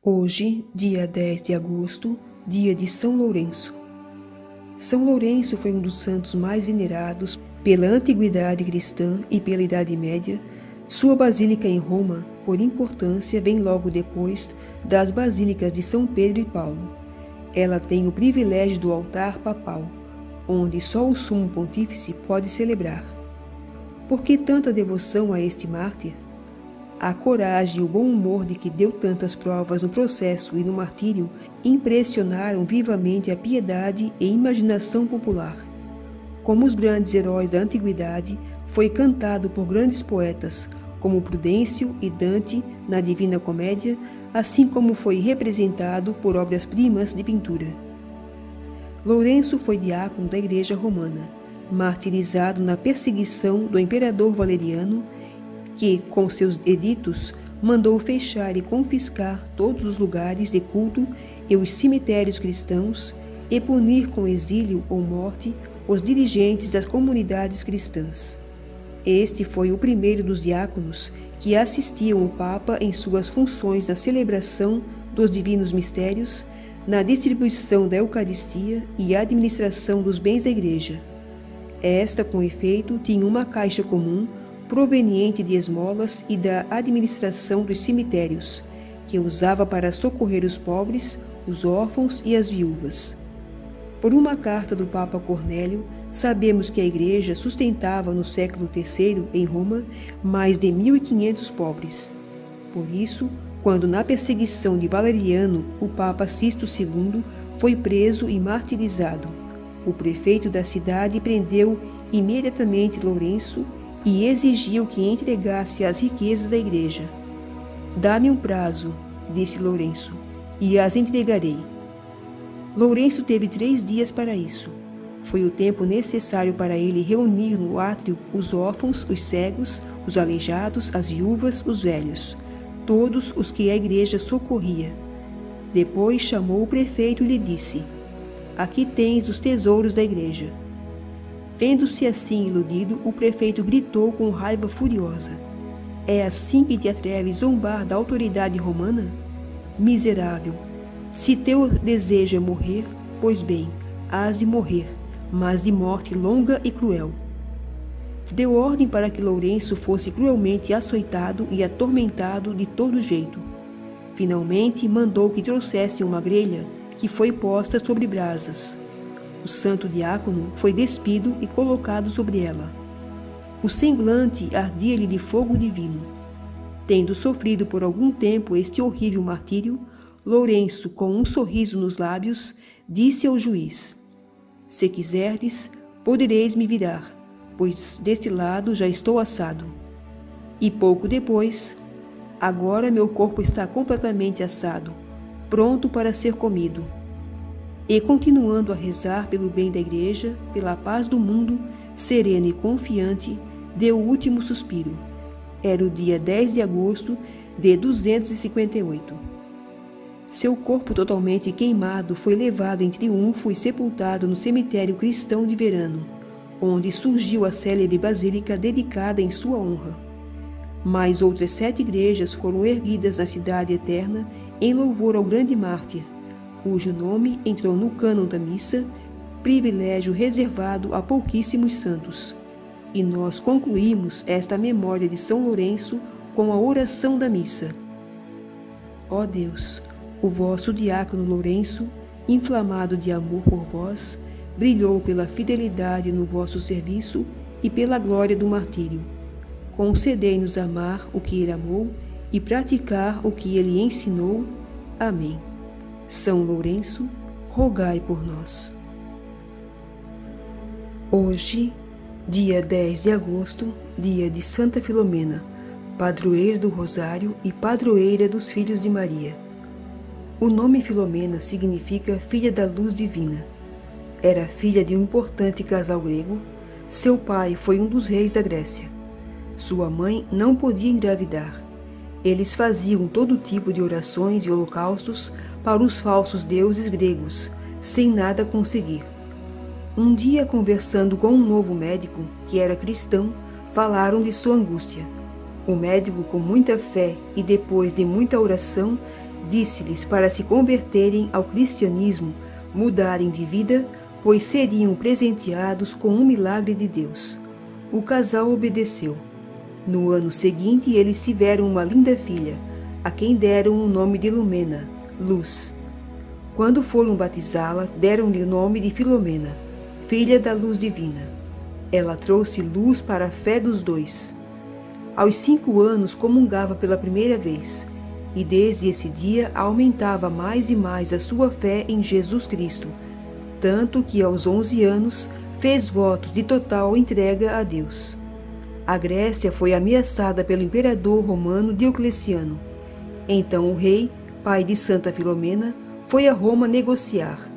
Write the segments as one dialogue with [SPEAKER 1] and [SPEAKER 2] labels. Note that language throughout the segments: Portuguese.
[SPEAKER 1] Hoje, dia 10 de agosto, dia de São Lourenço. São Lourenço foi um dos santos mais venerados pela antiguidade cristã e pela Idade Média. Sua basílica em Roma, por importância, vem logo depois das basílicas de São Pedro e Paulo. Ela tem o privilégio do altar papal, onde só o sumo pontífice pode celebrar. Por que tanta devoção a este mártir? A coragem e o bom humor de que deu tantas provas no processo e no martírio impressionaram vivamente a piedade e imaginação popular. Como os grandes heróis da antiguidade, foi cantado por grandes poetas, como Prudêncio e Dante na Divina Comédia, assim como foi representado por obras-primas de pintura. Lourenço foi diácono da Igreja Romana, martirizado na perseguição do imperador Valeriano, que, com seus editos, mandou fechar e confiscar todos os lugares de culto e os cemitérios cristãos e punir com exílio ou morte os dirigentes das comunidades cristãs. Este foi o primeiro dos diáconos que assistiam o Papa em suas funções na celebração dos divinos mistérios, na distribuição da Eucaristia e administração dos bens da Igreja. Esta, com efeito, tinha uma caixa comum proveniente de esmolas e da administração dos cemitérios, que usava para socorrer os pobres, os órfãos e as viúvas. Por uma carta do Papa Cornélio, sabemos que a Igreja sustentava no século III, em Roma, mais de 1.500 pobres. Por isso, quando na perseguição de Valeriano, o Papa Sisto II foi preso e martirizado, o prefeito da cidade prendeu imediatamente Lourenço e exigiu que entregasse as riquezas da Igreja. "Dá-me um prazo", disse Lourenço, "e as entregarei." Lourenço teve 3 dias para isso. Foi o tempo necessário para ele reunir no átrio os órfãos, os cegos, os aleijados, as viúvas, os velhos, todos os que a Igreja socorria. Depois chamou o prefeito e lhe disse: "Aqui tens os tesouros da Igreja." Vendo-se assim iludido, o prefeito gritou com raiva furiosa: "É assim que te atreves a zombar da autoridade romana? Miserável! Se teu desejo é morrer, pois bem, hás de morrer, mas de morte longa e cruel." Deu ordem para que Lourenço fosse cruelmente açoitado e atormentado de todo jeito. Finalmente mandou que trouxessem uma grelha que foi posta sobre brasas. O santo diácono foi despido e colocado sobre ela. O semblante ardia-lhe de fogo divino. Tendo sofrido por algum tempo este horrível martírio, Lourenço, com um sorriso nos lábios, disse ao juiz: "Se quiserdes, podereis me virar, pois deste lado já estou assado." E pouco depois: "Agora meu corpo está completamente assado, pronto para ser comido." E, continuando a rezar pelo bem da Igreja, pela paz do mundo, sereno e confiante, deu o último suspiro. Era o dia 10 de agosto de 258. Seu corpo totalmente queimado foi levado em triunfo e sepultado no cemitério cristão de Verano, onde surgiu a célebre basílica dedicada em sua honra. Mais outras 7 igrejas foram erguidas na cidade eterna em louvor ao grande mártir, cujo nome entrou no cânon da missa, privilégio reservado a pouquíssimos santos. E nós concluímos esta memória de São Lourenço com a oração da missa. Ó Deus, o vosso diácono Lourenço, inflamado de amor por vós, brilhou pela fidelidade no vosso serviço e pela glória do martírio. Concedei-nos amar o que ele amou e praticar o que ele ensinou. Amém. São Lourenço, rogai por nós. Hoje, dia 10 de agosto, dia de Santa Filomena, padroeira do Rosário e padroeira dos filhos de Maria. O nome Filomena significa filha da luz divina. Era filha de um importante casal grego. Seu pai foi um dos reis da Grécia. Sua mãe não podia engravidar. Eles faziam todo tipo de orações e holocaustos para os falsos deuses gregos, sem nada conseguir. Um dia, conversando com um novo médico, que era cristão, falaram de sua angústia. O médico, com muita fé e depois de muita oração, Disse-lhes para se converterem ao cristianismo, mudarem de vida, pois seriam presenteados com um milagre de Deus. O casal obedeceu. No ano seguinte, eles tiveram uma linda filha, a quem deram o nome de Lumena, luz. Quando foram batizá-la, deram-lhe o nome de Filomena, filha da luz divina. Ela trouxe luz para a fé dos dois. Aos 5 anos comungava pela primeira vez, e desde esse dia aumentava mais e mais a sua fé em Jesus Cristo, tanto que aos 11 anos fez votos de total entrega a Deus. A Grécia foi ameaçada pelo imperador romano Diocleciano. Então o rei, pai de Santa Filomena, foi a Roma negociar.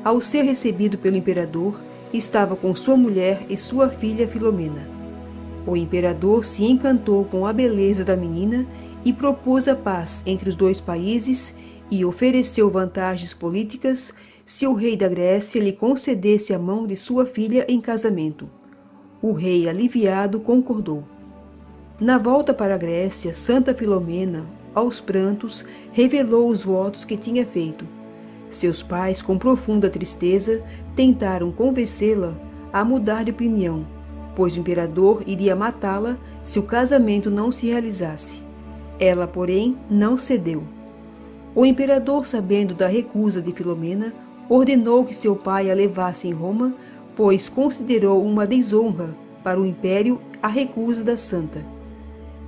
[SPEAKER 1] Ao ser recebido pelo imperador, estava com sua mulher e sua filha Filomena. O imperador se encantou com a beleza da menina e propôs a paz entre os dois países e ofereceu vantagens políticas se o rei da Grécia lhe concedesse a mão de sua filha em casamento. O rei, aliviado, concordou. Na volta para a Grécia, Santa Filomena, aos prantos, revelou os votos que tinha feito. Seus pais, com profunda tristeza, tentaram convencê-la a mudar de opinião, pois o imperador iria matá-la se o casamento não se realizasse. Ela, porém, não cedeu. O imperador, sabendo da recusa de Filomena, ordenou que seu pai a levasse em Roma, pois considerou uma desonra para o império a recusa da santa.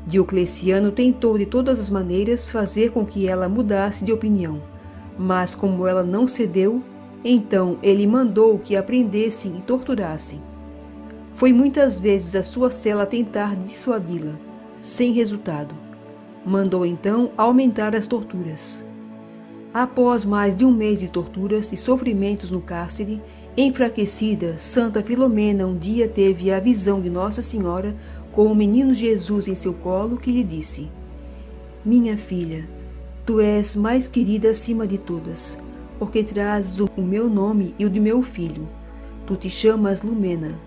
[SPEAKER 1] Diocleciano tentou de todas as maneiras fazer com que ela mudasse de opinião, mas como ela não cedeu, então ele mandou que a prendessem e torturassem. Foi muitas vezes a sua cela tentar dissuadi-la, sem resultado. Mandou então aumentar as torturas. Após mais de 1 mês de torturas e sofrimentos no cárcere, enfraquecida, Santa Filomena um dia teve a visão de Nossa Senhora com o menino Jesus em seu colo, que lhe disse: Minha filha, tu és mais querida acima de todas, porque trazes o meu nome e o de meu filho. Tu te chamas Lumena.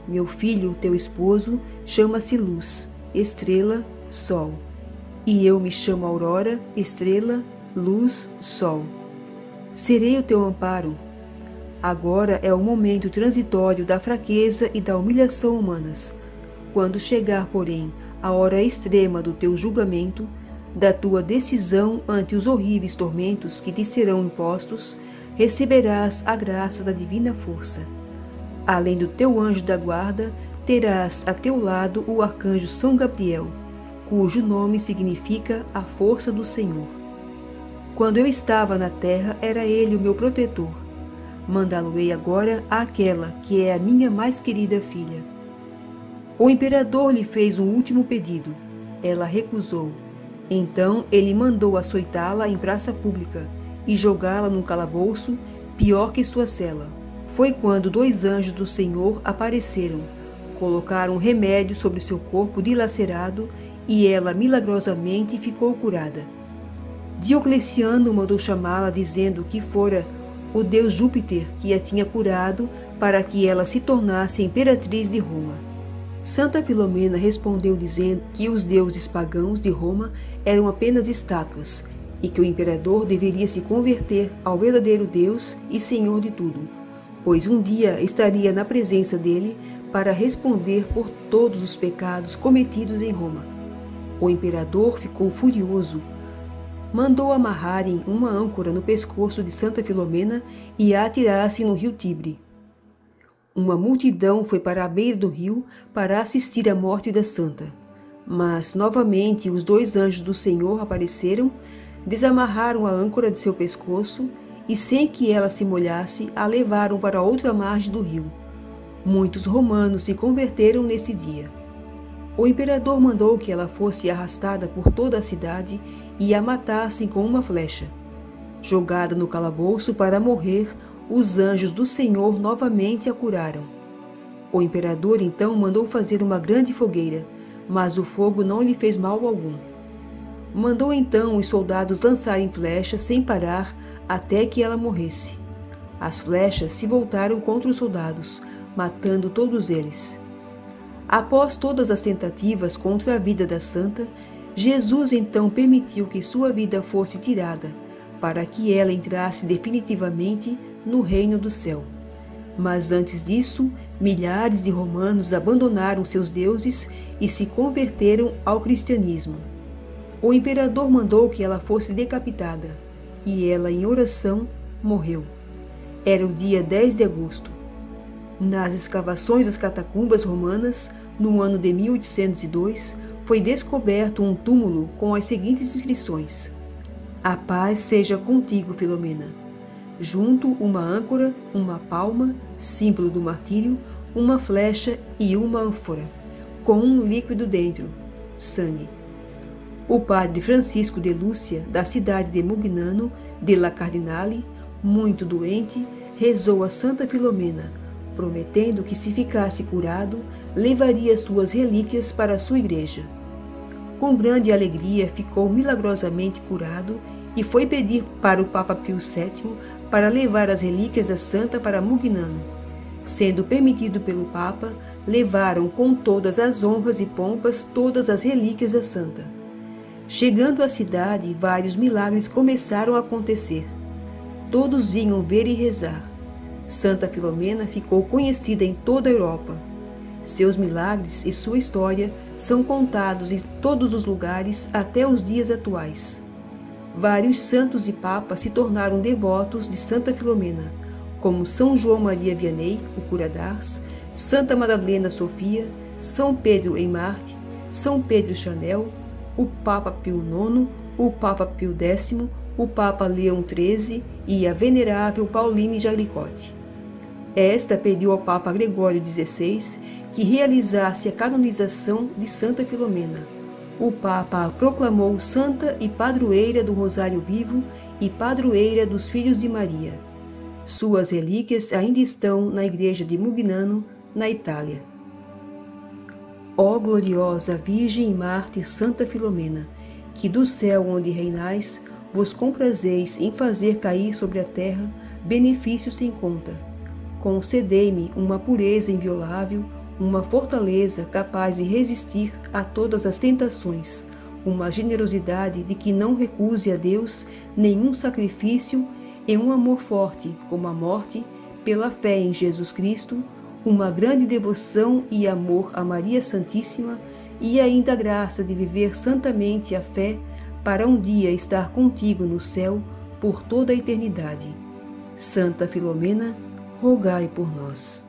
[SPEAKER 1] Meu filho, teu esposo, chama-se Luz, Estrela, Sol. E eu me chamo Aurora, Estrela, Luz, Sol. Serei o teu amparo. Agora é o momento transitório da fraqueza e da humilhação humanas. Quando chegar, porém, a hora extrema do teu julgamento, da tua decisão ante os horríveis tormentos que te serão impostos, receberás a graça da divina força. Além do teu anjo da guarda, terás a teu lado o arcanjo São Gabriel, cujo nome significa a força do Senhor. Quando eu estava na terra, era ele o meu protetor. Mandá-lo-ei agora àquela que é a minha mais querida filha. O imperador lhe fez um último pedido. Ela recusou. Então ele mandou açoitá-la em praça pública e jogá-la num calabouço pior que sua cela. Foi quando 2 anjos do Senhor apareceram, colocaram remédio sobre seu corpo dilacerado e ela milagrosamente ficou curada. Diocleciano mandou chamá-la, dizendo que fora o deus Júpiter que a tinha curado para que ela se tornasse imperatriz de Roma. Santa Filomena respondeu dizendo que os deuses pagãos de Roma eram apenas estátuas e que o imperador deveria se converter ao verdadeiro Deus e Senhor de tudo, pois um dia estaria na presença dele para responder por todos os pecados cometidos em Roma. O imperador ficou furioso. Mandou amarrarem uma âncora no pescoço de Santa Filomena e a atirassem no rio Tibre. Uma multidão foi para a beira do rio para assistir à morte da santa. Mas, novamente, os 2 anjos do Senhor apareceram, desamarraram a âncora de seu pescoço e, sem que ela se molhasse, a levaram para outra margem do rio. Muitos romanos se converteram nesse dia. O imperador mandou que ela fosse arrastada por toda a cidade e a matassem com uma flecha. Jogada no calabouço para morrer, os anjos do Senhor novamente a curaram. O imperador então mandou fazer uma grande fogueira, mas o fogo não lhe fez mal algum. Mandou então os soldados lançarem flechas sem parar até que ela morresse. As flechas se voltaram contra os soldados, matando todos eles. Após todas as tentativas contra a vida da santa, Jesus então permitiu que sua vida fosse tirada, para que ela entrasse definitivamente no reino do céu. Mas antes disso, milhares de romanos abandonaram seus deuses e se converteram ao cristianismo. O imperador mandou que ela fosse decapitada, e ela, em oração, morreu. Era o dia 10 de agosto. Nas escavações das catacumbas romanas, no ano de 1802, foi descoberto um túmulo com as seguintes inscrições: A paz seja contigo, Filomena. Junto, uma âncora, uma palma, símbolo do martírio, uma flecha e uma ânfora, com um líquido dentro, sangue. O padre Francisco de Lúcia, da cidade de Mugnano de La Cardinale, muito doente, rezou a Santa Filomena, prometendo que, se ficasse curado, levaria suas relíquias para a sua igreja. Com grande alegria, ficou milagrosamente curado e foi pedir para o Papa Pio VII para levar as relíquias da santa para Mugnano. Sendo permitido pelo Papa, levaram com todas as honras e pompas todas as relíquias da santa. Chegando à cidade, vários milagres começaram a acontecer. Todos vinham ver e rezar. Santa Filomena ficou conhecida em toda a Europa. Seus milagres e sua história são contados em todos os lugares até os dias atuais. Vários santos e papas se tornaram devotos de Santa Filomena, como São João Maria Vianney, o cura d'Ars, Santa Madalena Sofia, São Pedro em Marte, São Pedro Chanel, o Papa Pio IX, o Papa Pio X, o Papa Leão XIII e a venerável Pauline Jaricot. Esta pediu ao Papa Gregório XVI que realizasse a canonização de Santa Filomena. O Papa a proclamou santa e padroeira do Rosário Vivo e padroeira dos Filhos de Maria. Suas relíquias ainda estão na igreja de Mugnano, na Itália. Ó gloriosa Virgem e Mártir Santa Filomena, que do céu onde reinais, vos comprazeis em fazer cair sobre a terra benefícios sem conta. Concedei-me uma pureza inviolável, uma fortaleza capaz de resistir a todas as tentações, uma generosidade de que não recuse a Deus nenhum sacrifício e um amor forte como a morte, pela fé em Jesus Cristo, uma grande devoção e amor a Maria Santíssima e ainda a graça de viver santamente a fé para um dia estar contigo no céu por toda a eternidade. Santa Filomena, rogai por nós.